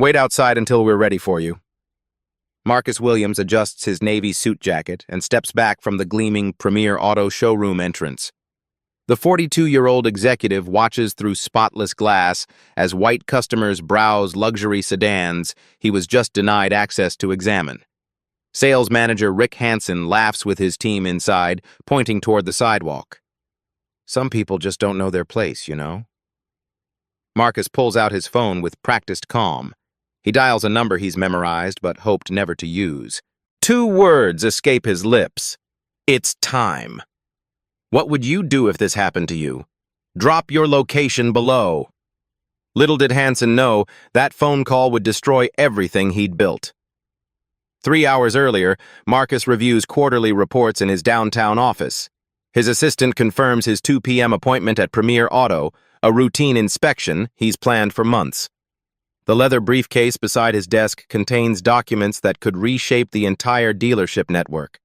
Wait outside until we're ready for you. Marcus Williams adjusts his navy suit jacket and steps back from the gleaming Premier Auto showroom entrance. The 42-year-old executive watches through spotless glass as white customers browse luxury sedans he was just denied access to examine. Sales manager Rick Hansen laughs with his team inside, pointing toward the sidewalk. Some people just don't know their place, you know? Marcus pulls out his phone with practiced calm. He dials a number he's memorized but hoped never to use. 2 words escape his lips. It's time. What would you do if this happened to you? Drop your location below. Little did Hansen know that phone call would destroy everything he'd built. 3 hours earlier, Marcus reviews quarterly reports in his downtown office. His assistant confirms his 2 p.m. appointment at Premier Auto, a routine inspection he's planned for months. The leather briefcase beside his desk contains documents that could reshape the entire dealership network.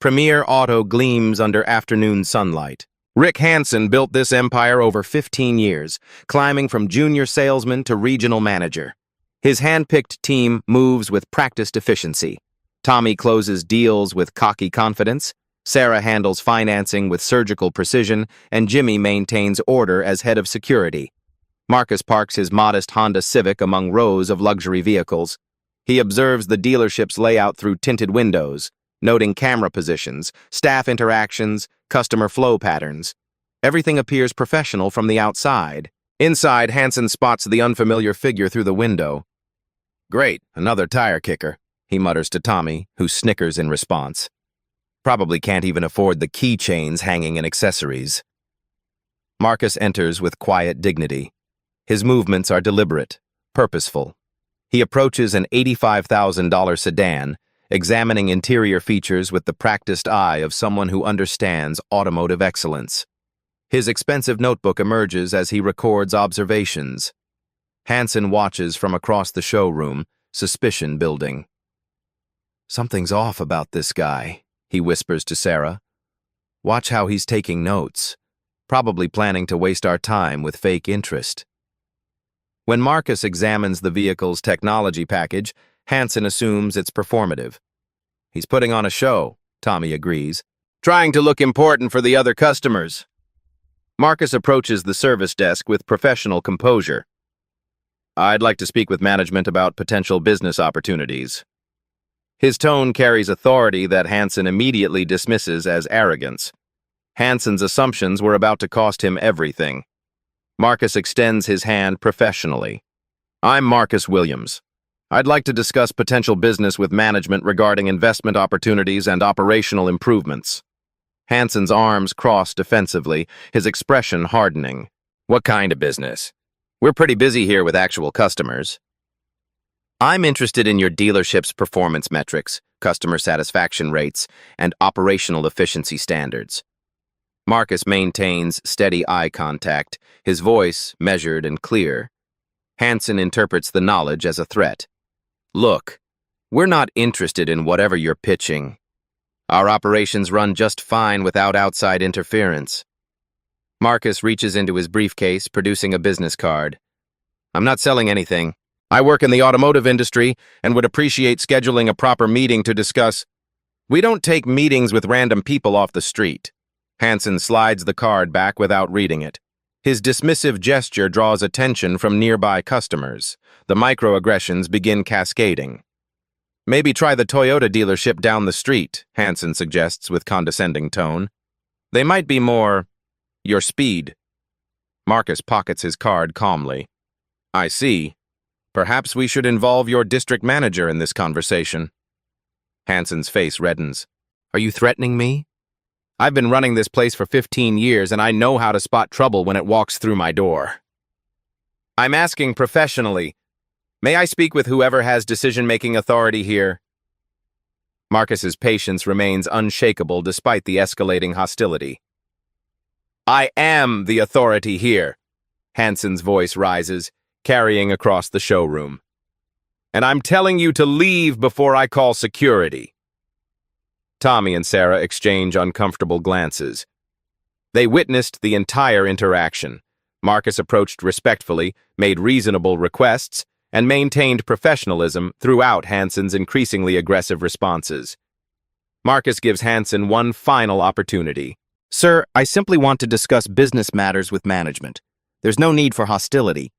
Premier Auto gleams under afternoon sunlight. Rick Hansen built this empire over 15 years, climbing from junior salesman to regional manager. His hand-picked team moves with practiced efficiency. Tommy closes deals with cocky confidence, Sarah handles financing with surgical precision, and Jimmy maintains order as head of security. Marcus parks his modest Honda Civic among rows of luxury vehicles. He observes the dealership's layout through tinted windows, noting camera positions, staff interactions, customer flow patterns. Everything appears professional from the outside. Inside, Hansen spots the unfamiliar figure through the window. "Great, another tire kicker," he mutters to Tommy, who snickers in response. Probably can't even afford the keychains hanging in accessories. Marcus enters with quiet dignity. His movements are deliberate, purposeful. He approaches an $85,000 sedan, examining interior features with the practiced eye of someone who understands automotive excellence. His expensive notebook emerges as he records observations. Hansen watches from across the showroom, suspicion building. "Something's off about this guy," he whispers to Sarah. "Watch how he's taking notes, probably planning to waste our time with fake interest." When Marcus examines the vehicle's technology package, Hansen assumes it's performative. "He's putting on a show," Tommy agrees, "trying to look important for the other customers." Marcus approaches the service desk with professional composure. "I'd like to speak with management about potential business opportunities." His tone carries authority that Hansen immediately dismisses as arrogance. Hansen's assumptions were about to cost him everything. Marcus extends his hand professionally. "I'm Marcus Williams. I'd like to discuss potential business with management regarding investment opportunities and operational improvements." Hansen's arms cross defensively, his expression hardening. "What kind of business? We're pretty busy here with actual customers." "I'm interested in your dealership's performance metrics, customer satisfaction rates, and operational efficiency standards." Marcus maintains steady eye contact, his voice measured and clear. Hansen interprets the knowledge as a threat. "Look, we're not interested in whatever you're pitching. Our operations run just fine without outside interference." Marcus reaches into his briefcase, producing a business card. "I'm not selling anything. I work in the automotive industry and would appreciate scheduling a proper meeting to discuss." "We don't take meetings with random people off the street." Hansen slides the card back without reading it. His dismissive gesture draws attention from nearby customers. The microaggressions begin cascading. "Maybe try the Toyota dealership down the street," Hansen suggests with condescending tone. "They might be more your speed." Marcus pockets his card calmly. "I see. Perhaps we should involve your district manager in this conversation." Hansen's face reddens. "Are you threatening me? I've been running this place for 15 years and I know how to spot trouble when it walks through my door." "I'm asking professionally. May I speak with whoever has decision-making authority here?" Marcus's patience remains unshakable despite the escalating hostility. "I am the authority here," Hansen's voice rises, carrying across the showroom. "And I'm telling you to leave before I call security." Tommy and Sarah exchange uncomfortable glances. They witnessed the entire interaction. Marcus approached respectfully, made reasonable requests, and maintained professionalism throughout Hansen's increasingly aggressive responses. Marcus gives Hansen one final opportunity. "Sir, I simply want to discuss business matters with management. There's no need for hostility."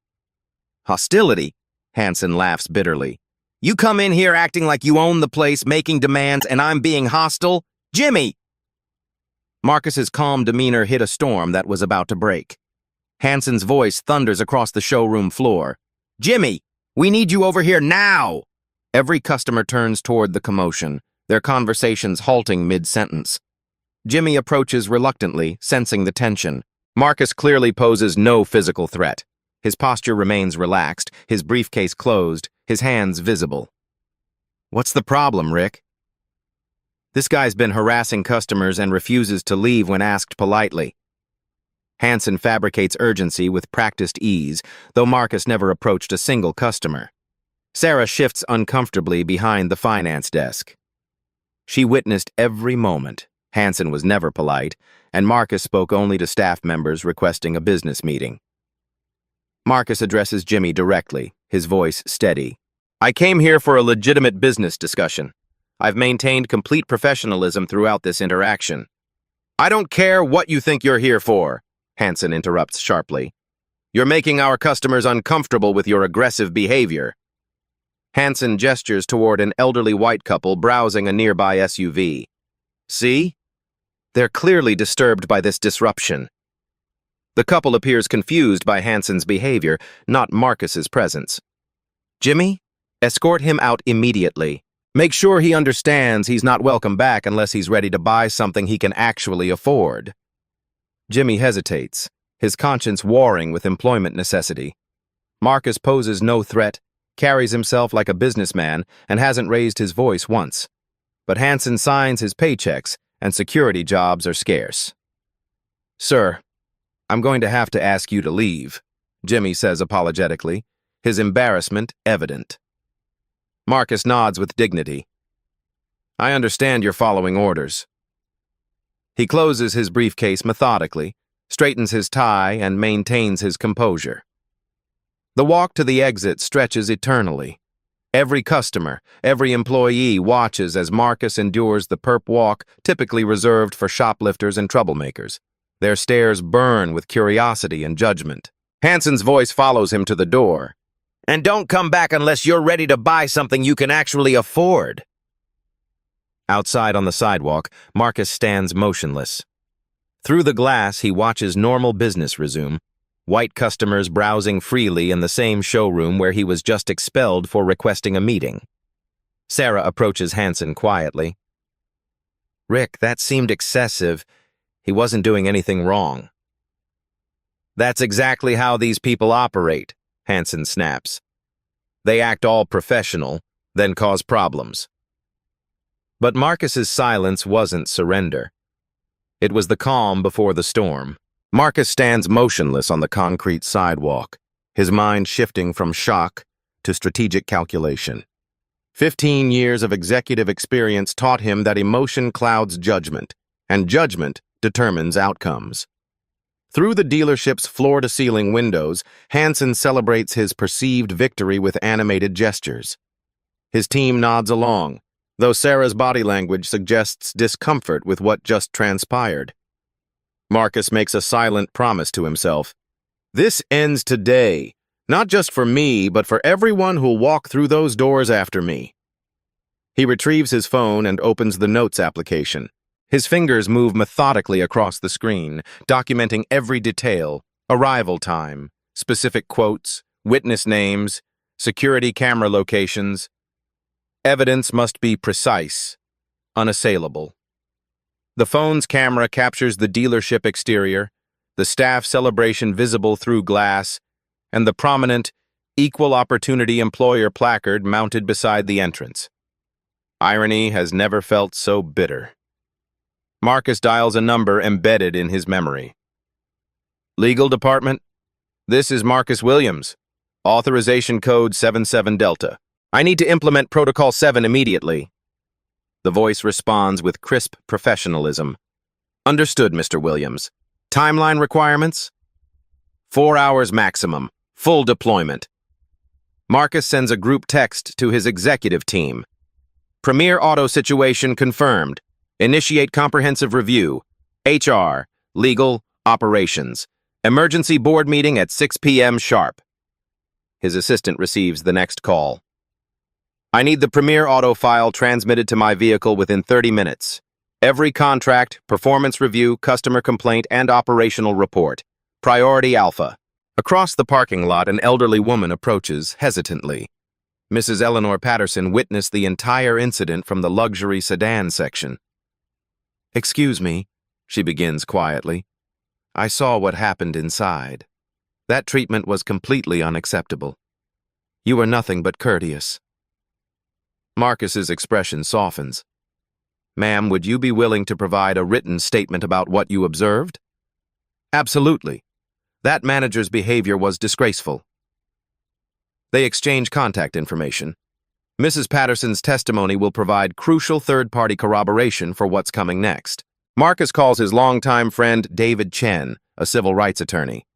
"Hostility?" Hansen laughs bitterly. "You come in here acting like you own the place, making demands, and I'm being hostile? Jimmy!" Marcus's calm demeanor hit a storm that was about to break. Hansen's voice thunders across the showroom floor. "Jimmy, we need you over here now!" Every customer turns toward the commotion, their conversations halting mid-sentence. Jimmy approaches reluctantly, sensing the tension. Marcus clearly poses no physical threat. His posture remains relaxed, his briefcase closed, his hands visible. "What's the problem, Rick?" "This guy's been harassing customers and refuses to leave when asked politely." Hansen fabricates urgency with practiced ease, though Marcus never approached a single customer. Sarah shifts uncomfortably behind the finance desk. She witnessed every moment. Hansen was never polite, and Marcus spoke only to staff members requesting a business meeting. Marcus addresses Jimmy directly, his voice steady. "I came here for a legitimate business discussion. I've maintained complete professionalism throughout this interaction." "I don't care what you think you're here for," Hansen interrupts sharply. "You're making our customers uncomfortable with your aggressive behavior." Hansen gestures toward an elderly white couple browsing a nearby SUV. "See? They're clearly disturbed by this disruption." The couple appears confused by Hansen's behavior, not Marcus's presence. "Jimmy, escort him out immediately. Make sure he understands he's not welcome back unless he's ready to buy something he can actually afford." Jimmy hesitates, his conscience warring with employment necessity. Marcus poses no threat, carries himself like a businessman, and hasn't raised his voice once. But Hansen signs his paychecks, and security jobs are scarce. "Sir, I'm going to have to ask you to leave," Jimmy says apologetically, his embarrassment evident. Marcus nods with dignity. "I understand you're following orders." He closes his briefcase methodically, straightens his tie, and maintains his composure. The walk to the exit stretches eternally. Every customer, every employee watches as Marcus endures the perp walk typically reserved for shoplifters and troublemakers. Their stares burn with curiosity and judgment. Hansen's voice follows him to the door. "And don't come back unless you're ready to buy something you can actually afford." Outside on the sidewalk, Marcus stands motionless. Through the glass, he watches normal business resume, white customers browsing freely in the same showroom where he was just expelled for requesting a meeting. Sarah approaches Hansen quietly. "Rick, that seemed excessive. He wasn't doing anything wrong." "That's exactly how these people operate," Hansen snaps. "They act all professional, then cause problems." But Marcus's silence wasn't surrender. It was the calm before the storm. Marcus stands motionless on the concrete sidewalk, his mind shifting from shock to strategic calculation. 15 years of executive experience taught him that emotion clouds judgment, and judgment determines outcomes. Through the dealership's floor-to-ceiling windows, Hansen celebrates his perceived victory with animated gestures. His team nods along, though Sarah's body language suggests discomfort with what just transpired. Marcus makes a silent promise to himself. "This ends today, not just for me, but for everyone who'll walk through those doors after me." He retrieves his phone and opens the Notes application. His fingers move methodically across the screen, documenting every detail: arrival time, specific quotes, witness names, security camera locations. Evidence must be precise, unassailable. The phone's camera captures the dealership exterior, the staff celebration visible through glass, and the prominent Equal Opportunity Employer placard mounted beside the entrance. Irony has never felt so bitter. Marcus dials a number embedded in his memory. "Legal Department? This is Marcus Williams. Authorization code 77 Delta. I need to implement Protocol 7 immediately." The voice responds with crisp professionalism. "Understood, Mr. Williams. Timeline requirements? 4 hours maximum. Full deployment." Marcus sends a group text to his executive team. Premier Auto situation confirmed. Initiate comprehensive review. HR, legal, operations. Emergency board meeting at 6 p.m. sharp. His assistant receives the next call. I need the Premier Auto file transmitted to my vehicle within 30 minutes. Every contract, performance review, customer complaint, and operational report. Priority Alpha. Across the parking lot, an elderly woman approaches hesitantly. Mrs. Eleanor Patterson witnessed the entire incident from the luxury sedan section. Excuse me, she begins quietly. I saw what happened inside. That treatment was completely unacceptable. You were nothing but courteous. Marcus's expression softens. Ma'am, would you be willing to provide a written statement about what you observed? Absolutely. That manager's behavior was disgraceful. They exchange contact information. Mrs. Patterson's testimony will provide crucial third-party corroboration for what's coming next. Marcus calls his longtime friend David Chen, a civil rights attorney.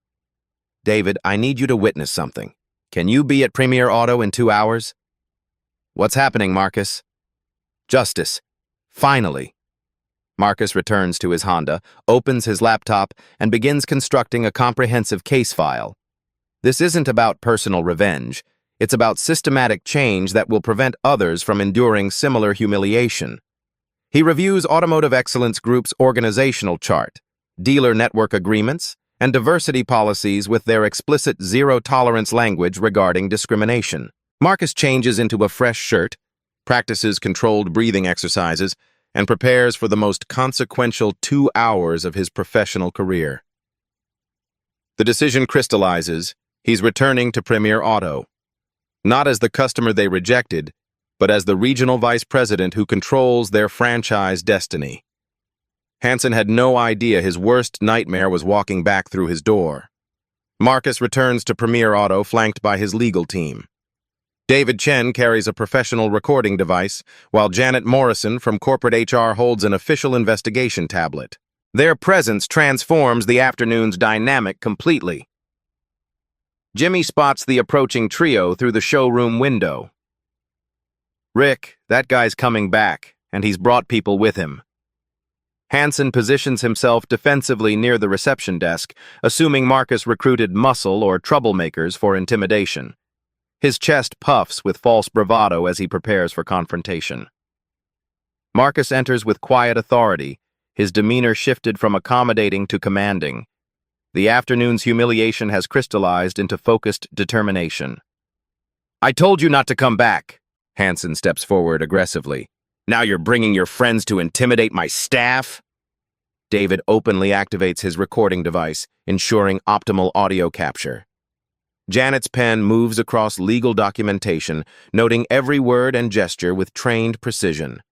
David, I need you to witness something. Can you be at Premier Auto in 2 hours? What's happening, Marcus? Justice. Finally. Marcus returns to his Honda, opens his laptop, and begins constructing a comprehensive case file. This isn't about personal revenge. It's about systematic change that will prevent others from enduring similar humiliation. He reviews Automotive Excellence Group's organizational chart, dealer network agreements, and diversity policies with their explicit zero-tolerance language regarding discrimination. Marcus changes into a fresh shirt, practices controlled breathing exercises, and prepares for the most consequential 2 hours of his professional career. The decision crystallizes. He's returning to Premier Auto. Not as the customer they rejected, but as the regional vice president who controls their franchise destiny. Hansen had no idea his worst nightmare was walking back through his door. Marcus returns to Premier Auto flanked by his legal team. David Chen carries a professional recording device, while Janet Morrison from corporate HR holds an official investigation tablet. Their presence transforms the afternoon's dynamic completely. Jimmy spots the approaching trio through the showroom window. Rick, that guy's coming back, and he's brought people with him. Hansen positions himself defensively near the reception desk, assuming Marcus recruited muscle or troublemakers for intimidation. His chest puffs with false bravado as he prepares for confrontation. Marcus enters with quiet authority, his demeanor shifted from accommodating to commanding. The afternoon's humiliation has crystallized into focused determination. I told you not to come back. Hansen steps forward aggressively. Now you're bringing your friends to intimidate my staff? David openly activates his recording device, ensuring optimal audio capture. Janet's pen moves across legal documentation, noting every word and gesture with trained precision.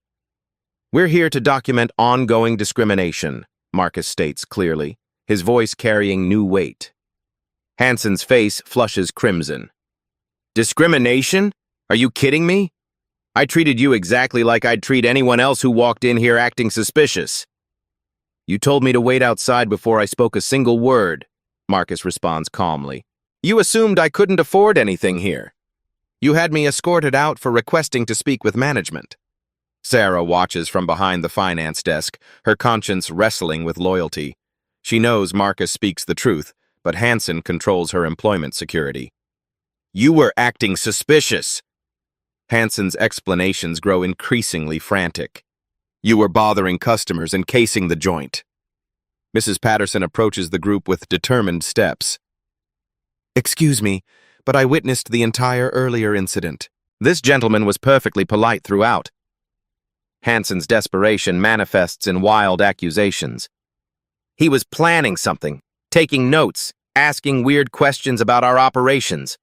We're here to document ongoing discrimination, Marcus states clearly, his voice carrying new weight. Hansen's face flushes crimson. Discrimination? Are you kidding me? I treated you exactly like I'd treat anyone else who walked in here acting suspicious. You told me to wait outside before I spoke a single word, Marcus responds calmly. You assumed I couldn't afford anything here. You had me escorted out for requesting to speak with management. Sarah watches from behind the finance desk, her conscience wrestling with loyalty. She knows Marcus speaks the truth, but Hansen controls her employment security. You were acting suspicious. Hansen's explanations grow increasingly frantic. You were bothering customers and casing the joint. Mrs. Patterson approaches the group with determined steps. Excuse me, but I witnessed the entire earlier incident. This gentleman was perfectly polite throughout. Hansen's desperation manifests in wild accusations. He was planning something, taking notes, asking weird questions about our operations.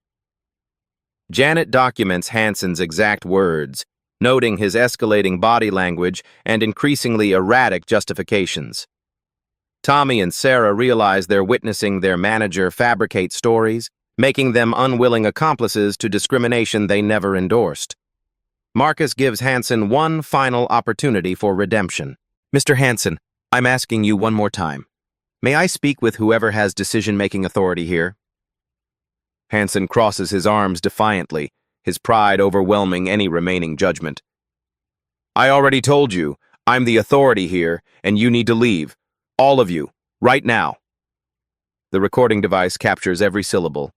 Janet documents Hansen's exact words, noting his escalating body language and increasingly erratic justifications. Tommy and Sarah realize they're witnessing their manager fabricate stories, making them unwilling accomplices to discrimination they never endorsed. Marcus gives Hansen one final opportunity for redemption. Mr. Hansen, I'm asking you one more time. May I speak with whoever has decision-making authority here? Hansen crosses his arms defiantly, his pride overwhelming any remaining judgment. I already told you, I'm the authority here, and you need to leave. All of you, right now. The recording device captures every syllable.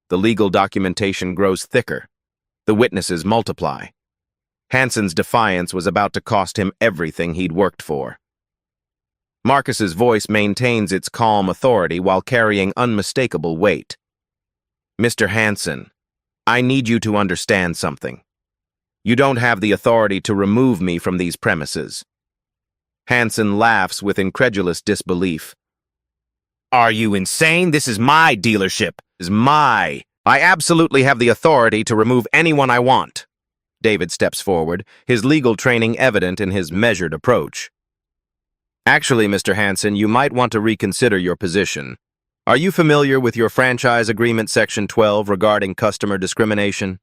The legal documentation grows thicker. The witnesses multiply. Hansen's defiance was about to cost him everything he'd worked for. Marcus's voice maintains its calm authority while carrying unmistakable weight. Mr. Hansen, I need you to understand something. You don't have the authority to remove me from these premises. Hansen laughs with incredulous disbelief. Are you insane? This is my dealership. I absolutely have the authority to remove anyone I want. David steps forward, his legal training evident in his measured approach. Actually, Mr. Hansen, you might want to reconsider your position. Are you familiar with your franchise agreement section 12 regarding customer discrimination?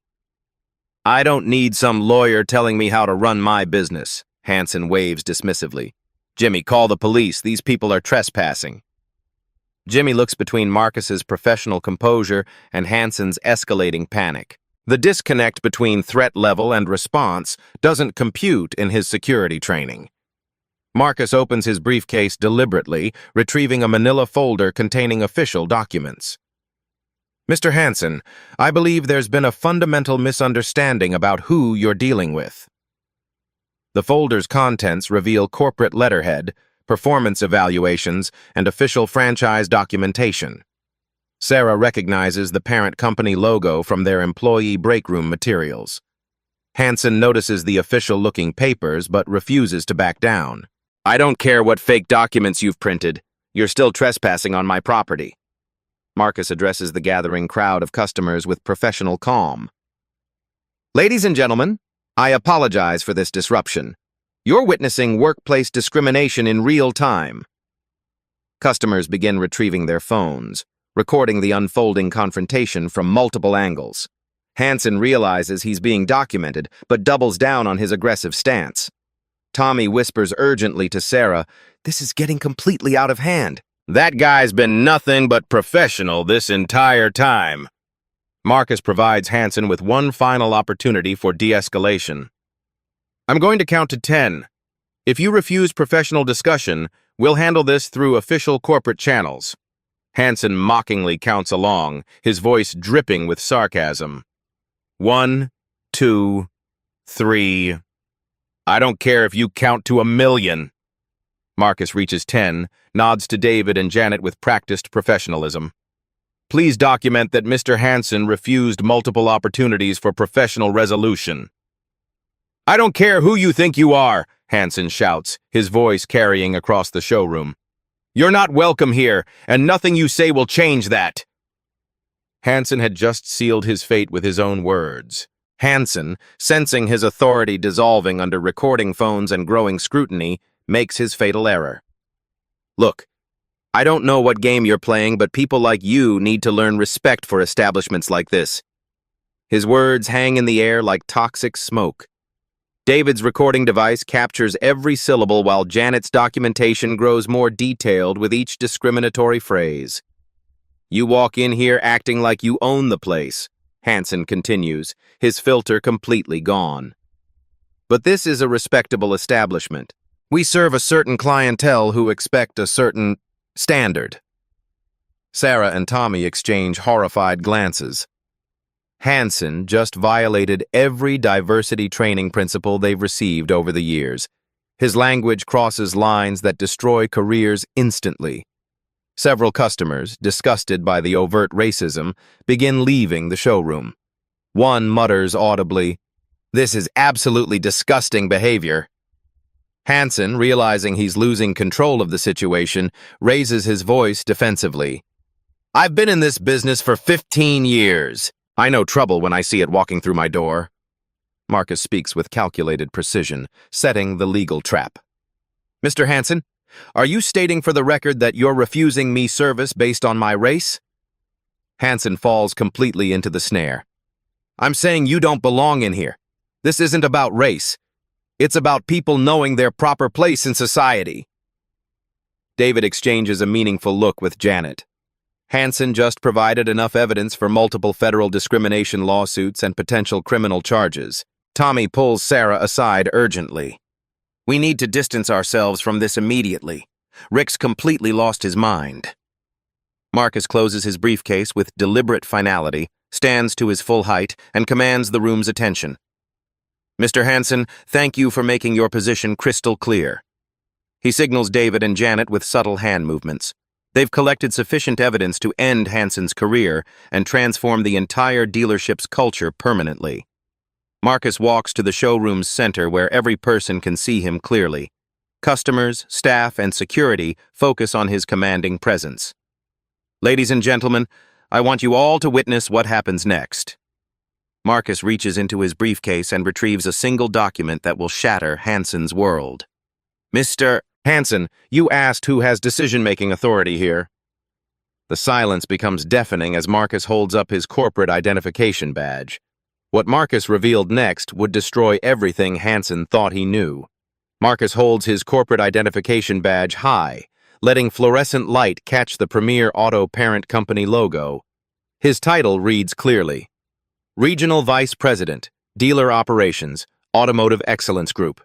I don't need some lawyer telling me how to run my business, Hansen waves dismissively. Jimmy, call the police. These people are trespassing. Jimmy looks between Marcus's professional composure and Hansen's escalating panic. The disconnect between threat level and response doesn't compute in his security training. Marcus opens his briefcase deliberately, retrieving a manila folder containing official documents. Mr. Hansen, I believe there's been a fundamental misunderstanding about who you're dealing with. The folder's contents reveal corporate letterhead, performance evaluations, and official franchise documentation. Sarah recognizes the parent company logo from their employee breakroom materials. Hansen notices the official-looking papers but refuses to back down. I don't care what fake documents you've printed. You're still trespassing on my property. Marcus addresses the gathering crowd of customers with professional calm. Ladies and gentlemen, I apologize for this disruption. You're witnessing workplace discrimination in real time. Customers begin retrieving their phones, recording the unfolding confrontation from multiple angles. Hansen realizes he's being documented, but doubles down on his aggressive stance. Tommy whispers urgently to Sarah, "This is getting completely out of hand." That guy's been nothing but professional this entire time. Marcus provides Hansen with one final opportunity for de-escalation. I'm going to count to 10. If you refuse professional discussion, we'll handle this through official corporate channels. Hansen mockingly counts along, his voice dripping with sarcasm. 1, 2, 3. I don't care if you count to 1,000,000. Marcus reaches 10, nods to David and Janet with practiced professionalism. Please document that Mr. Hansen refused multiple opportunities for professional resolution. I don't care who you think you are, Hansen shouts, his voice carrying across the showroom. You're not welcome here, and nothing you say will change that. Hansen had just sealed his fate with his own words. Hansen, sensing his authority dissolving under recording phones and growing scrutiny, makes his fatal error. Look, I don't know what game you're playing, but people like you need to learn respect for establishments like this. His words hang in the air like toxic smoke. David's recording device captures every syllable while Janet's documentation grows more detailed with each discriminatory phrase. You walk in here acting like you own the place, Hansen continues, his filter completely gone. But this is a respectable establishment. We serve a certain clientele who expect a certain standard. Sarah and Tommy exchange horrified glances. Hansen just violated every diversity training principle they've received over the years. His language crosses lines that destroy careers instantly. Several customers, disgusted by the overt racism, begin leaving the showroom. One mutters audibly, "This is absolutely disgusting behavior." Hansen, realizing he's losing control of the situation, raises his voice defensively. I've been in this business for 15 years. I know trouble when I see it walking through my door. Marcus speaks with calculated precision, setting the legal trap. Mr. Hansen, are you stating for the record that you're refusing me service based on my race? Hansen falls completely into the snare. I'm saying you don't belong in here. This isn't about race. It's about people knowing their proper place in society. David exchanges a meaningful look with Janet. Hansen just provided enough evidence for multiple federal discrimination lawsuits and potential criminal charges. Tommy pulls Sarah aside urgently. We need to distance ourselves from this immediately. Rick's completely lost his mind. Marcus closes his briefcase with deliberate finality, stands to his full height, and commands the room's attention. Mr. Hansen, thank you for making your position crystal clear. He signals David and Janet with subtle hand movements. They've collected sufficient evidence to end Hansen's career and transform the entire dealership's culture permanently. Marcus walks to the showroom's center where every person can see him clearly. Customers, staff, and security focus on his commanding presence. Ladies and gentlemen, I want you all to witness what happens next. Marcus reaches into his briefcase and retrieves a single document that will shatter Hansen's world. Mr. Hansen, you asked who has decision-making authority here. The silence becomes deafening as Marcus holds up his corporate identification badge. What Marcus revealed next would destroy everything Hansen thought he knew. Marcus holds his corporate identification badge high, letting fluorescent light catch the Premier Auto Parent Company logo. His title reads clearly, Regional Vice President, Dealer Operations, Automotive Excellence Group.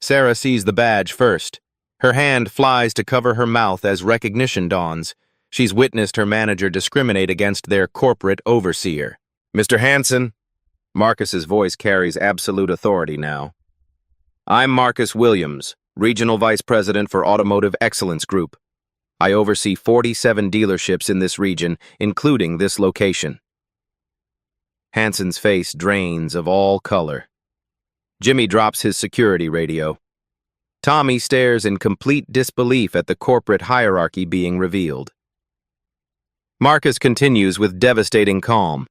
Sarah sees the badge first. Her hand flies to cover her mouth as recognition dawns. She's witnessed her manager discriminate against their corporate overseer. Mr. Hansen, Marcus's voice carries absolute authority now. I'm Marcus Williams, Regional Vice President for Automotive Excellence Group. I oversee 47 dealerships in this region, including this location. Hansen's face drains of all color. Jimmy drops his security radio. Tommy stares in complete disbelief at the corporate hierarchy being revealed. Marcus continues with devastating calm.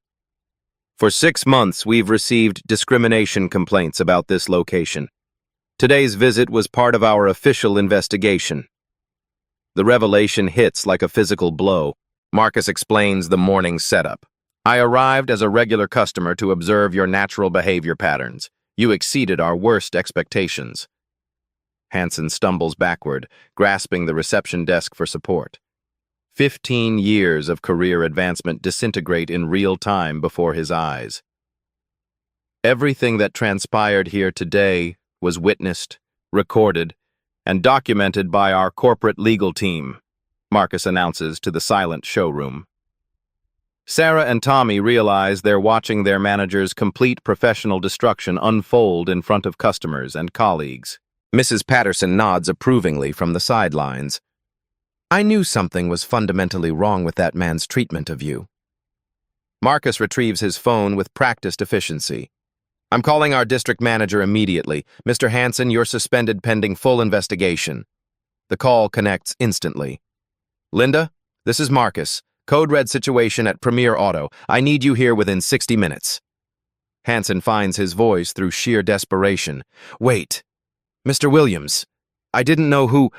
For 6 months, we've received discrimination complaints about this location. Today's visit was part of our official investigation. The revelation hits like a physical blow. Marcus explains the morning's setup. I arrived as a regular customer to observe your natural behavior patterns. You exceeded our worst expectations. Hansen stumbles backward, grasping the reception desk for support. 15 years of career advancement disintegrate in real time before his eyes. Everything that transpired here today was witnessed, recorded, and documented by our corporate legal team, Marcus announces to the silent showroom. Sarah and Tommy realize they're watching their manager's complete professional destruction unfold in front of customers and colleagues. Mrs. Patterson nods approvingly from the sidelines. I knew something was fundamentally wrong with that man's treatment of you. Marcus retrieves his phone with practiced efficiency. I'm calling our district manager immediately. Mr. Hansen, you're suspended pending full investigation. The call connects instantly. Linda, this is Marcus. Code red situation at Premier Auto. I need you here within 60 minutes. Hansen finds his voice through sheer desperation. Wait. Mr. Williams, I didn't know who...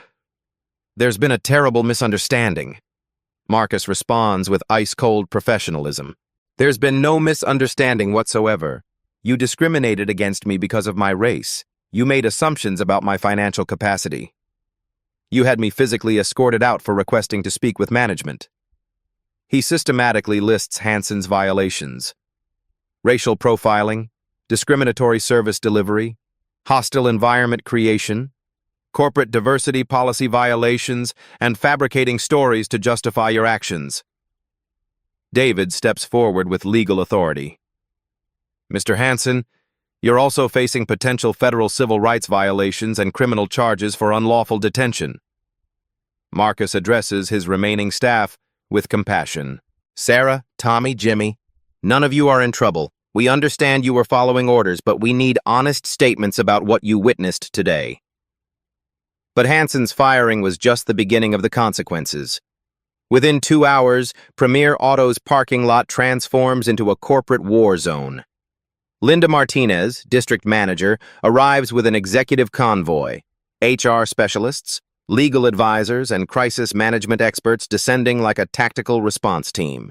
There's been a terrible misunderstanding. Marcus responds with ice-cold professionalism. There's been no misunderstanding whatsoever. You discriminated against me because of my race. You made assumptions about my financial capacity. You had me physically escorted out for requesting to speak with management. He systematically lists Hansen's violations: racial profiling, discriminatory service delivery, hostile environment creation, corporate diversity policy violations, and fabricating stories to justify your actions. David steps forward with legal authority. Mr. Hansen, you're also facing potential federal civil rights violations and criminal charges for unlawful detention. Marcus addresses his remaining staff with compassion. Sarah, Tommy, Jimmy, none of you are in trouble. We understand you were following orders, but we need honest statements about what you witnessed today. But Hansen's firing was just the beginning of the consequences. Within 2 hours, Premier Auto's parking lot transforms into a corporate war zone. Linda Martinez, district manager, arrives with an executive convoy, HR specialists, legal advisors, and crisis management experts descending like a tactical response team.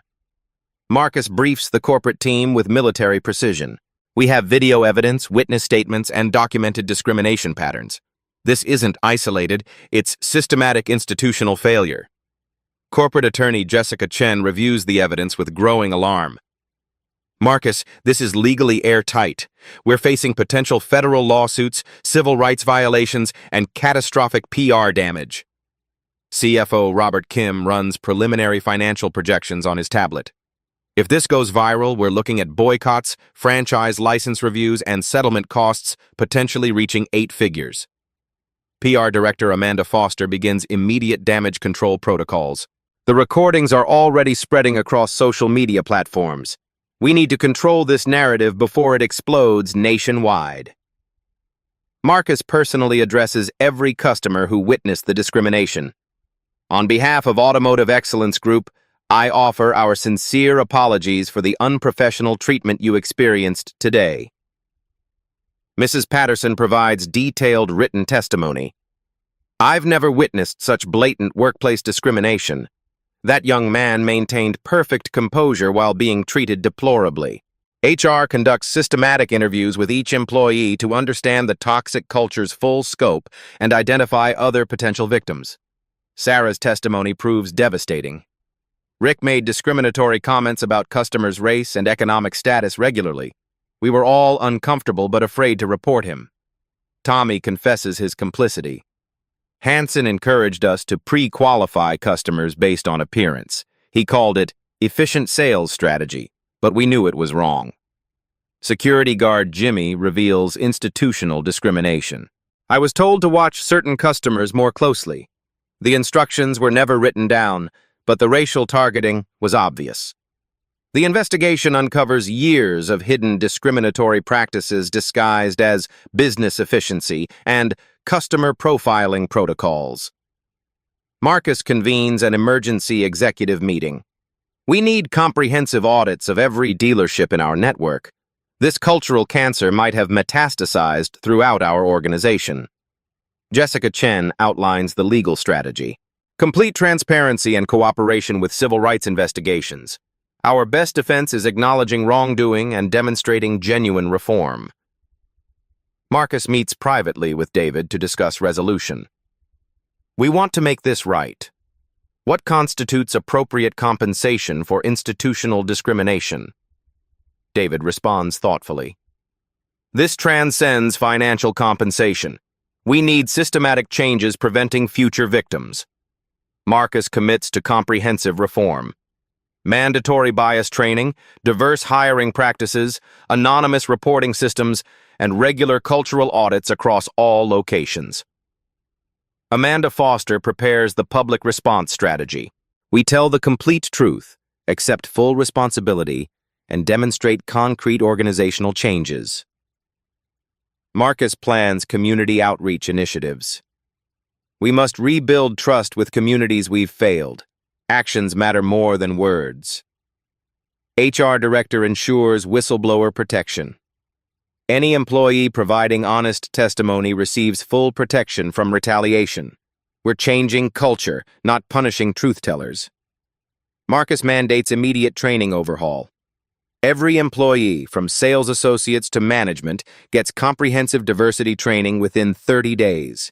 Marcus briefs the corporate team with military precision. We have video evidence, witness statements, and documented discrimination patterns. This isn't isolated, it's systematic institutional failure. Corporate attorney Jessica Chen reviews the evidence with growing alarm. Marcus, this is legally airtight. We're facing potential federal lawsuits, civil rights violations, and catastrophic PR damage. CFO Robert Kim runs preliminary financial projections on his tablet. If this goes viral, we're looking at boycotts, franchise license reviews, and settlement costs potentially reaching 8 figures. PR Director Amanda Foster begins immediate damage control protocols. The recordings are already spreading across social media platforms. We need to control this narrative before it explodes nationwide. Marcus personally addresses every customer who witnessed the discrimination. On behalf of Automotive Excellence Group, I offer our sincere apologies for the unprofessional treatment you experienced today. Mrs. Patterson provides detailed written testimony. I've never witnessed such blatant workplace discrimination. That young man maintained perfect composure while being treated deplorably. HR conducts systematic interviews with each employee to understand the toxic culture's full scope and identify other potential victims. Sarah's testimony proves devastating. Rick made discriminatory comments about customers' race and economic status regularly. We were all uncomfortable but afraid to report him. Tommy confesses his complicity. Hansen encouraged us to pre-qualify customers based on appearance. He called it efficient sales strategy, but we knew it was wrong. Security guard Jimmy reveals institutional discrimination. I was told to watch certain customers more closely. The instructions were never written down, but the racial targeting was obvious. The investigation uncovers years of hidden discriminatory practices disguised as business efficiency and customer profiling protocols. Marcus convenes an emergency executive meeting. We need comprehensive audits of every dealership in our network. This cultural cancer might have metastasized throughout our organization. Jessica Chen outlines the legal strategy. Complete transparency and cooperation with civil rights investigations. Our best defense is acknowledging wrongdoing and demonstrating genuine reform. Marcus meets privately with David to discuss resolution. We want to make this right. What constitutes appropriate compensation for institutional discrimination? David responds thoughtfully. This transcends financial compensation. We need systematic changes preventing future victims. Marcus commits to comprehensive reform. Mandatory bias training, diverse hiring practices, anonymous reporting systems, and regular cultural audits across all locations. Amanda Foster prepares the public response strategy. We tell the complete truth, accept full responsibility, and demonstrate concrete organizational changes. Marcus plans community outreach initiatives. We must rebuild trust with communities we've failed. Actions matter more than words. HR Director ensures whistleblower protection. Any employee providing honest testimony receives full protection from retaliation. We're changing culture, not punishing truth-tellers. Marcus mandates immediate training overhaul. Every employee, from sales associates to management, gets comprehensive diversity training within 30 days.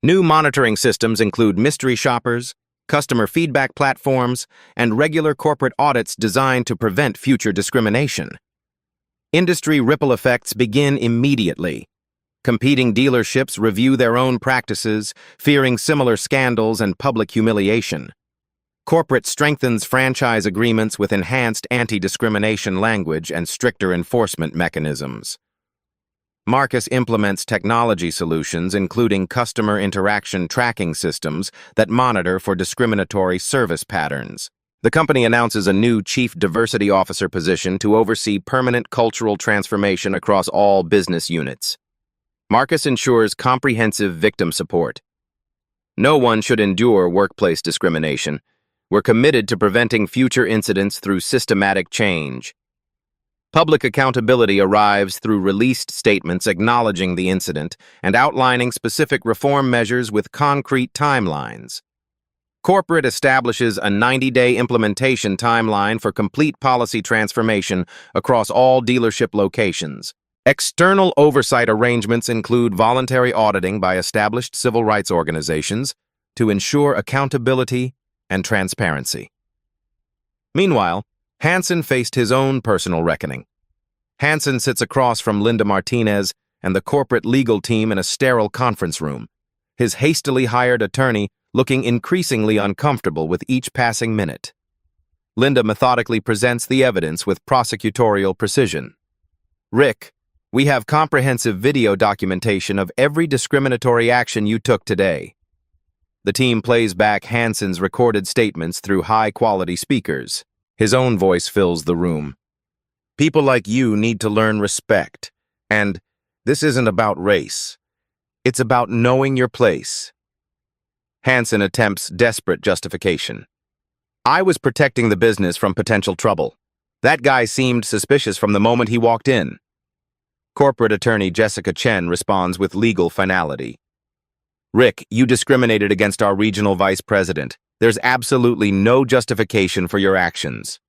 New monitoring systems include mystery shoppers, customer feedback platforms, and regular corporate audits designed to prevent future discrimination. Industry ripple effects begin immediately. Competing dealerships review their own practices, fearing similar scandals and public humiliation. Corporate strengthens franchise agreements with enhanced anti-discrimination language and stricter enforcement mechanisms. Marcus implements technology solutions, including customer interaction tracking systems that monitor for discriminatory service patterns. The company announces a new Chief Diversity Officer position to oversee permanent cultural transformation across all business units. Marcus ensures comprehensive victim support. No one should endure workplace discrimination. We're committed to preventing future incidents through systematic change. Public accountability arrives through released statements acknowledging the incident and outlining specific reform measures with concrete timelines. Corporate establishes a 90-day implementation timeline for complete policy transformation across all dealership locations. External oversight arrangements include voluntary auditing by established civil rights organizations to ensure accountability and transparency. Meanwhile, Hansen faced his own personal reckoning. Hansen sits across from Linda Martinez and the corporate legal team in a sterile conference room, his hastily hired attorney looking increasingly uncomfortable with each passing minute. Linda methodically presents the evidence with prosecutorial precision. "Rick, we have comprehensive video documentation of every discriminatory action you took today." The team plays back Hansen's recorded statements through high-quality speakers. His own voice fills the room. "People like you need to learn respect, and this isn't about race. It's about knowing your place." Hansen attempts desperate justification. "I was protecting the business from potential trouble. That guy seemed suspicious from the moment he walked in." Corporate attorney Jessica Chen responds with legal finality. "Rick, you discriminated against our regional vice president. There's absolutely no justification for your actions."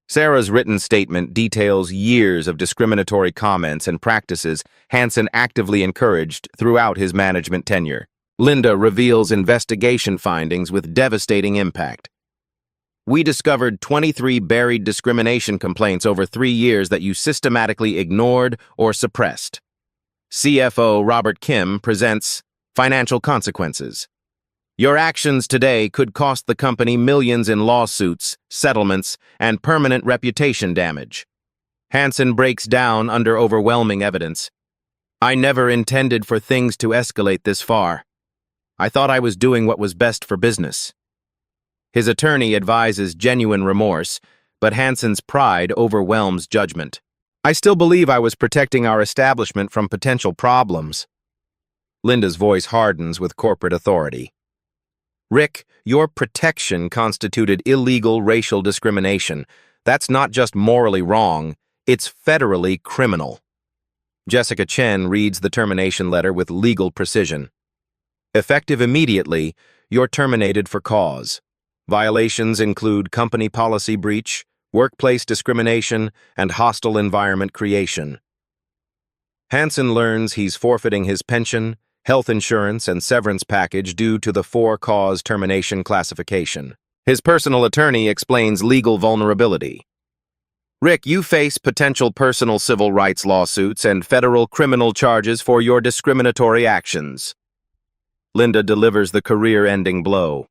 Sarah's written statement details years of discriminatory comments and practices Hansen actively encouraged throughout his management tenure. Linda reveals investigation findings with devastating impact. "We discovered 23 buried discrimination complaints over 3 years that you systematically ignored or suppressed." CFO Robert Kim presents financial consequences. "Your actions today could cost the company millions in lawsuits, settlements, and permanent reputation damage." Hansen breaks down under overwhelming evidence. "I never intended for things to escalate this far. I thought I was doing what was best for business." His attorney advises genuine remorse, but Hansen's pride overwhelms judgment. "I still believe I was protecting our establishment from potential problems." Linda's voice hardens with corporate authority. "Rick, your protection constituted illegal racial discrimination. That's not just morally wrong, it's federally criminal." Jessica Chen reads the termination letter with legal precision. "Effective immediately, you're terminated for cause. Violations include company policy breach, workplace discrimination, and hostile environment creation." Hansen learns he's forfeiting his pension, health insurance, and severance package due to the for-cause termination classification. His personal attorney explains legal vulnerability. "Rick, you face potential personal civil rights lawsuits and federal criminal charges for your discriminatory actions." Linda delivers the career-ending blow.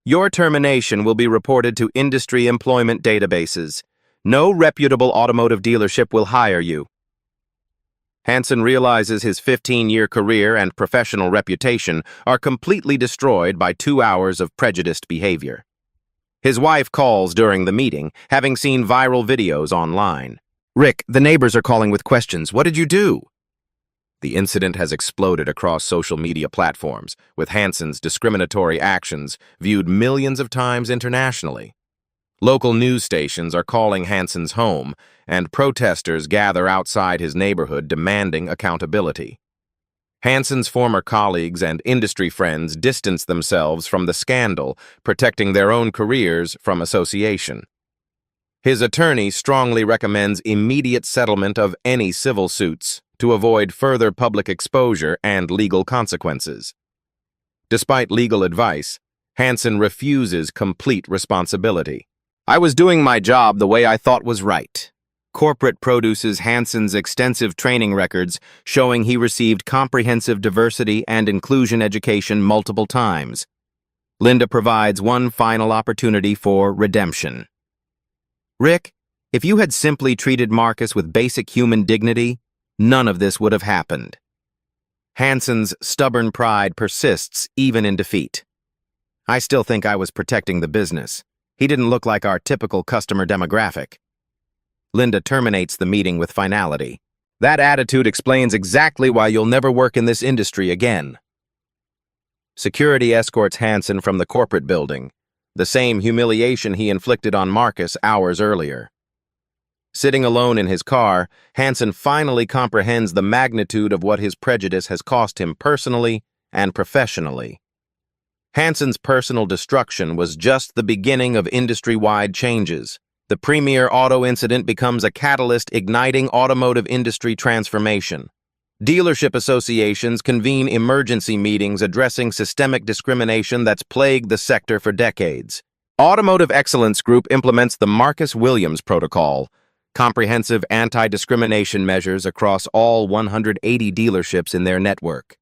"Your termination will be reported to industry employment databases. No reputable automotive dealership will hire you." Hansen realizes his 15-year career and professional reputation are completely destroyed by 2 hours of prejudiced behavior. His wife calls during the meeting, having seen viral videos online. "Rick, the neighbors are calling with questions. What did you do?" The incident has exploded across social media platforms, with Hansen's discriminatory actions viewed millions of times internationally. Local news stations are calling Hansen's home, and protesters gather outside his neighborhood demanding accountability. Hansen's former colleagues and industry friends distance themselves from the scandal, protecting their own careers from association. His attorney strongly recommends immediate settlement of any civil suits to avoid further public exposure and legal consequences. Despite legal advice, Hansen refuses complete responsibility. "I was doing my job the way I thought was right." Corporate produces Hansen's extensive training records showing he received comprehensive diversity and inclusion education multiple times. Linda provides one final opportunity for redemption. "Rick, if you had simply treated Marcus with basic human dignity, none of this would have happened." Hansen's stubborn pride persists even in defeat. "I still think I was protecting the business. He didn't look like our typical customer demographic." Linda terminates the meeting with finality. "That attitude explains exactly why you'll never work in this industry again." Security escorts Hansen from the corporate building, the same humiliation he inflicted on Marcus hours earlier. Sitting alone in his car, Hansen finally comprehends the magnitude of what his prejudice has cost him personally and professionally. Hansen's personal destruction was just the beginning of industry-wide changes. The Premier Auto incident becomes a catalyst igniting automotive industry transformation. Dealership associations convene emergency meetings addressing systemic discrimination that's plagued the sector for decades. Automotive Excellence Group implements the Marcus Williams Protocol, comprehensive anti-discrimination measures across all 180 dealerships in their network.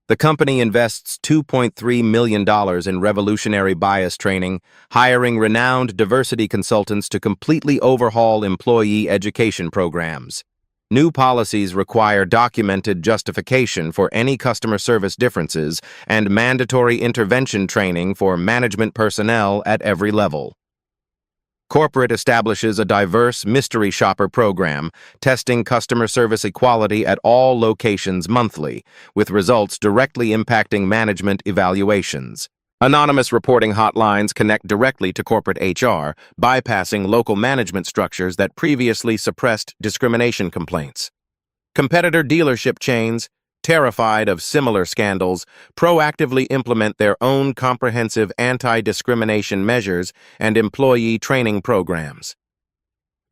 The company invests $2.3 million in revolutionary bias training, hiring renowned diversity consultants to completely overhaul employee education programs. New policies require documented justification for any customer service differences and mandatory intervention training for management personnel at every level. Corporate establishes a diverse mystery shopper program, testing customer service equality at all locations monthly, with results directly impacting management evaluations. Anonymous reporting hotlines connect directly to corporate HR, bypassing local management structures that previously suppressed discrimination complaints. Competitor dealership chains, terrified of similar scandals, proactively implement their own comprehensive anti-discrimination measures and employee training programs.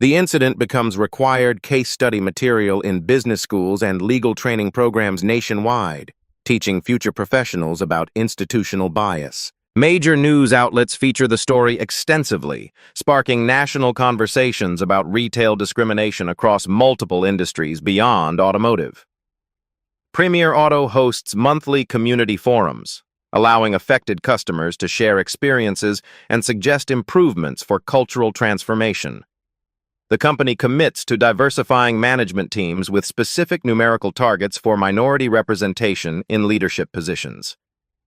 The incident becomes required case study material in business schools and legal training programs nationwide, teaching future professionals about institutional bias. Major news outlets feature the story extensively, sparking national conversations about retail discrimination across multiple industries beyond automotive. Premier Auto hosts monthly community forums, allowing affected customers to share experiences and suggest improvements for cultural transformation. The company commits to diversifying management teams with specific numerical targets for minority representation in leadership positions.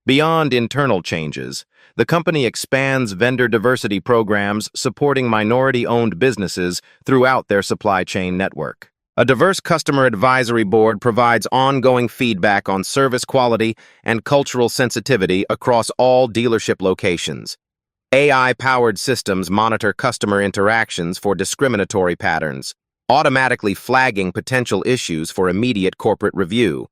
Beyond internal changes, the company expands vendor diversity programs supporting minority-owned businesses throughout their supply chain network. A diverse customer advisory board provides ongoing feedback on service quality and cultural sensitivity across all dealership locations. AI-powered systems monitor customer interactions for discriminatory patterns, automatically flagging potential issues for immediate corporate review.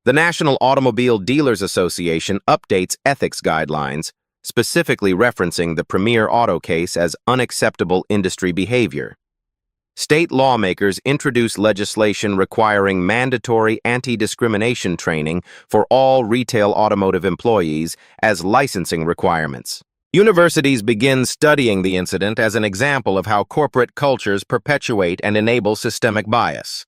The National Automobile Dealers Association updates ethics guidelines, specifically referencing the Premier Auto case as unacceptable industry behavior. State lawmakers introduce legislation requiring mandatory anti-discrimination training for all retail automotive employees as licensing requirements. Universities begin studying the incident as an example of how corporate cultures perpetuate and enable systemic bias.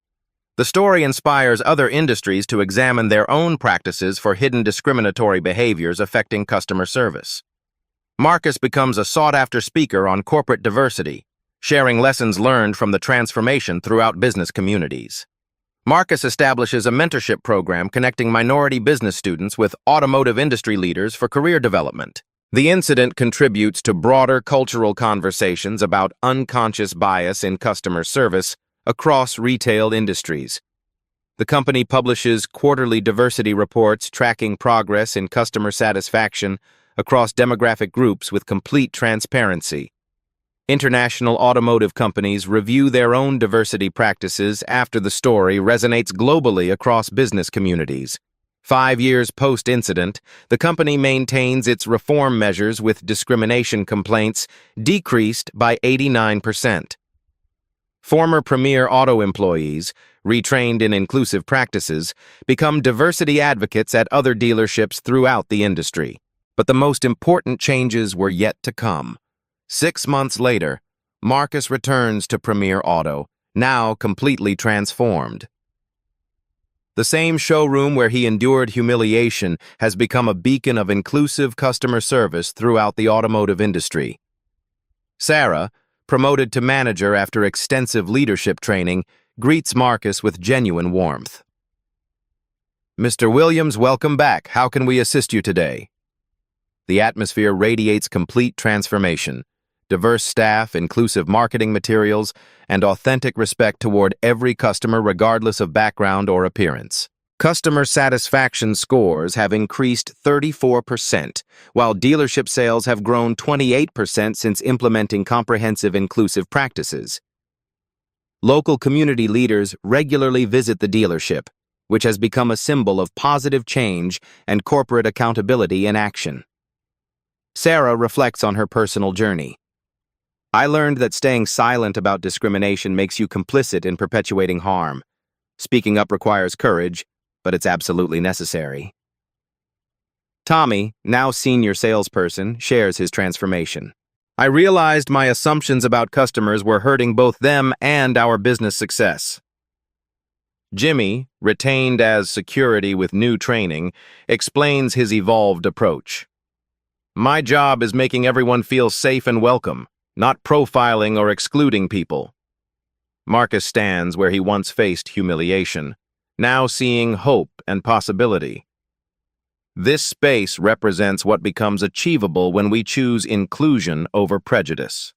The story inspires other industries to examine their own practices for hidden discriminatory behaviors affecting customer service. Marcus becomes a sought-after speaker on corporate diversity, sharing lessons learned from the transformation throughout business communities. Marcus establishes a mentorship program connecting minority business students with automotive industry leaders for career development. The incident contributes to broader cultural conversations about unconscious bias in customer service across retail industries. The company publishes quarterly diversity reports tracking progress in customer satisfaction across demographic groups with complete transparency. International automotive companies review their own diversity practices after the story resonates globally across business communities. 5 years post-incident, the company maintains its reform measures with discrimination complaints decreased by 89%. Former Premier Auto employees, retrained in inclusive practices, become diversity advocates at other dealerships throughout the industry. But the most important changes were yet to come. 6 months later, Marcus returns to Premier Auto, now completely transformed. The same showroom where he endured humiliation has become a beacon of inclusive customer service throughout the automotive industry. Sarah, promoted to manager after extensive leadership training, greets Marcus with genuine warmth. "Mr. Williams, welcome back. How can we assist you today?" The atmosphere radiates complete transformation. Diverse staff, inclusive marketing materials, and authentic respect toward every customer regardless of background or appearance. Customer satisfaction scores have increased 34%, while dealership sales have grown 28% since implementing comprehensive inclusive practices. Local community leaders regularly visit the dealership, which has become a symbol of positive change and corporate accountability in action. Sarah reflects on her personal journey. "I learned that staying silent about discrimination makes you complicit in perpetuating harm. Speaking up requires courage, but it's absolutely necessary. Tommy, now senior salesperson, shares his transformation. I realized my assumptions about customers were hurting both them and our business success. Jimmy, retained as security with new training, explains his evolved approach. My job is making everyone feel safe and welcome, not profiling or excluding people. Marcus stands where he once faced humiliation, now seeing hope and possibility. This space represents what becomes achievable when we choose inclusion over prejudice.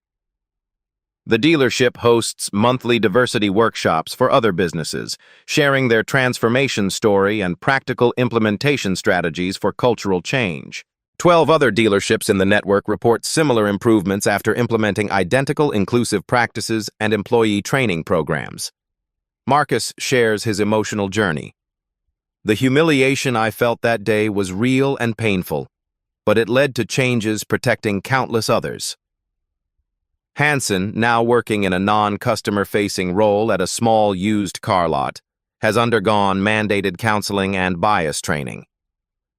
The dealership hosts monthly diversity workshops for other businesses, sharing their transformation story and practical implementation strategies for cultural change. 12 other dealerships in the network report similar improvements after implementing identical inclusive practices and employee training programs. Marcus shares his emotional journey. The humiliation I felt that day was real and painful, but it led to changes protecting countless others. Hansen, now working in a non-customer-facing role at a small used car lot, has undergone mandated counseling and bias training.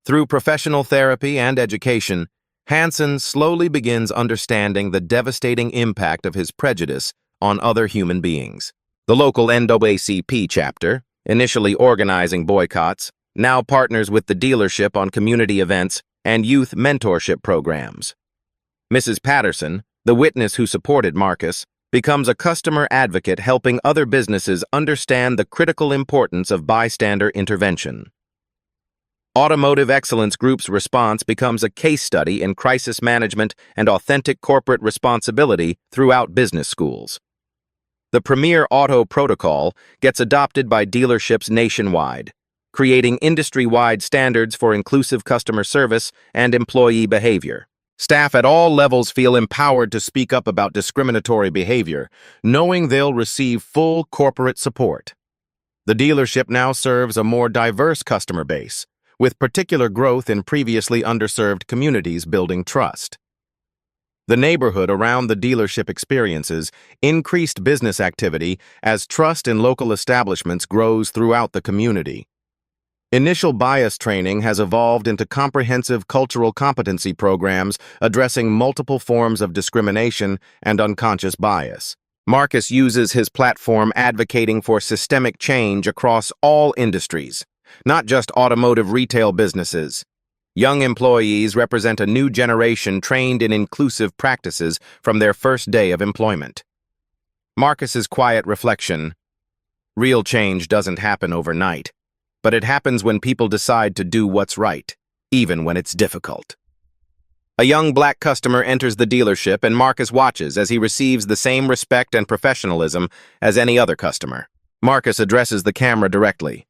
Through professional therapy and education, Hansen slowly begins understanding the devastating impact of his prejudice on other human beings. The local NAACP chapter, initially organizing boycotts, now partners with the dealership on community events and youth mentorship programs. Mrs. Patterson, the witness who supported Marcus, becomes a customer advocate helping other businesses understand the critical importance of bystander intervention. Automotive Excellence Group's response becomes a case study in crisis management and authentic corporate responsibility throughout business schools. The Premier Auto Protocol gets adopted by dealerships nationwide, creating industry-wide standards for inclusive customer service and employee behavior. Staff at all levels feel empowered to speak up about discriminatory behavior, knowing they'll receive full corporate support. The dealership now serves a more diverse customer base, with particular growth in previously underserved communities building trust. The neighborhood around the dealership experiences increased business activity as trust in local establishments grows throughout the community. Initial bias training has evolved into comprehensive cultural competency programs addressing multiple forms of discrimination and unconscious bias. Marcus uses his platform advocating for systemic change across all industries, not just automotive retail businesses. Young employees represent a new generation trained in inclusive practices from their first day of employment. Marcus's quiet reflection: real change doesn't happen overnight, but it happens when people decide to do what's right, even when it's difficult. A young black customer enters the dealership and Marcus watches as he receives the same respect and professionalism as any other customer. Marcus addresses the camera directly.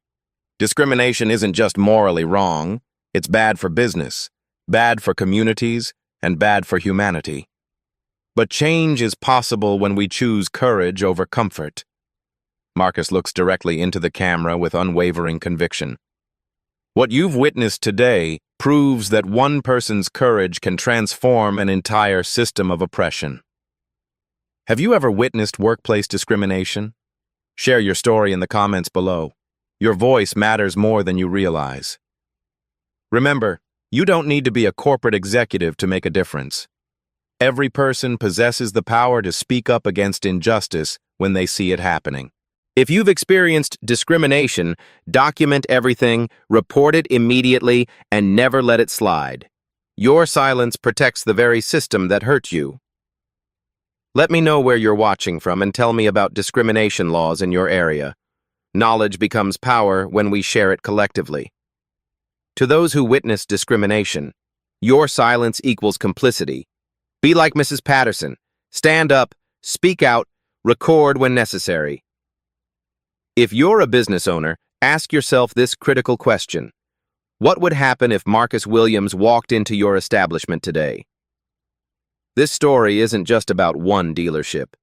Discrimination isn't just morally wrong, it's bad for business, bad for communities, and bad for humanity. But change is possible when we choose courage over comfort. Marcus looks directly into the camera with unwavering conviction. What you've witnessed today proves that one person's courage can transform an entire system of oppression. Have you ever witnessed workplace discrimination? Share your story in the comments below. Your voice matters more than you realize. Remember, you don't need to be a corporate executive to make a difference. Every person possesses the power to speak up against injustice when they see it happening. If you've experienced discrimination, document everything, report it immediately, and never let it slide. Your silence protects the very system that hurt you. Let me know where you're watching from and tell me about discrimination laws in your area. Knowledge becomes power when we share it collectively. To those who witness discrimination, your silence equals complicity. Be like Mrs. Patterson. Stand up, speak out, record when necessary. If you're a business owner, ask yourself this critical question. What would happen if Marcus Williams walked into your establishment today? This story isn't just about one dealership.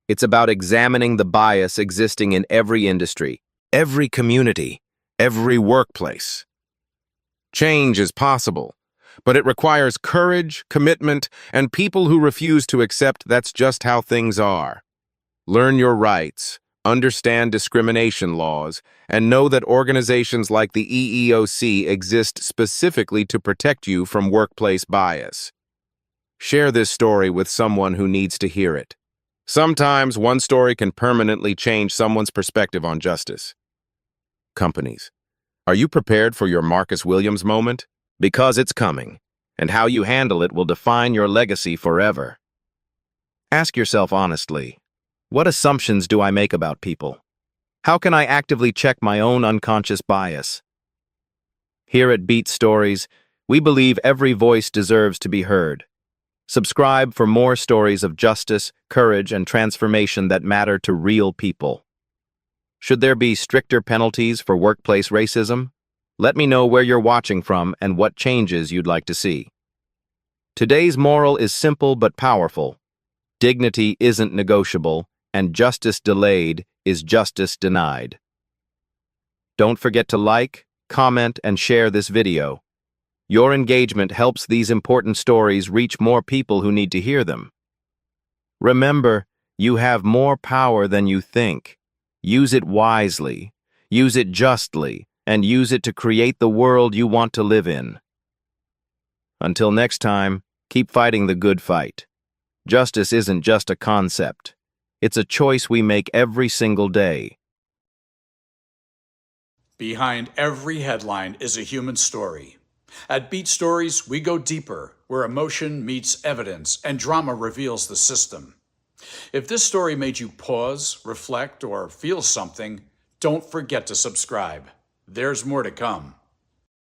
It's about examining the bias existing in every industry, every community, every workplace. Change is possible, but it requires courage, commitment, and people who refuse to accept that's just how things are. Learn your rights, Understand discrimination laws, and know that organizations like the EEOC exist specifically to protect you from workplace bias. Share this story with someone who needs to hear it. Sometimes one story can permanently change someone's perspective on justice. Companies, are you prepared for your Marcus Williams moment? Because it's coming, and how you handle it will define your legacy forever. Ask yourself honestly, what assumptions do I make about people? How can I actively check my own unconscious bias? Here at Beat Stories, we believe every voice deserves to be heard. Subscribe for more stories of justice, courage, and transformation that matter to real people. Should there be stricter penalties for workplace racism? Let me know where you're watching from and what changes you'd like to see. Today's moral is simple but powerful. Dignity isn't negotiable, and justice delayed is justice denied. Don't forget to like, comment, and share this video. Your engagement helps these important stories reach more people who need to hear them. Remember, you have more power than you think. Use it wisely, use it justly, and use it to create the world you want to live in. Until next time, keep fighting the good fight. Justice isn't just a concept. It's a choice we make every single day. Behind every headline is a human story. At Beat Stories, we go deeper, where emotion meets evidence and drama reveals the system. If this story made you pause, reflect, or feel something, don't forget to subscribe. There's more to come.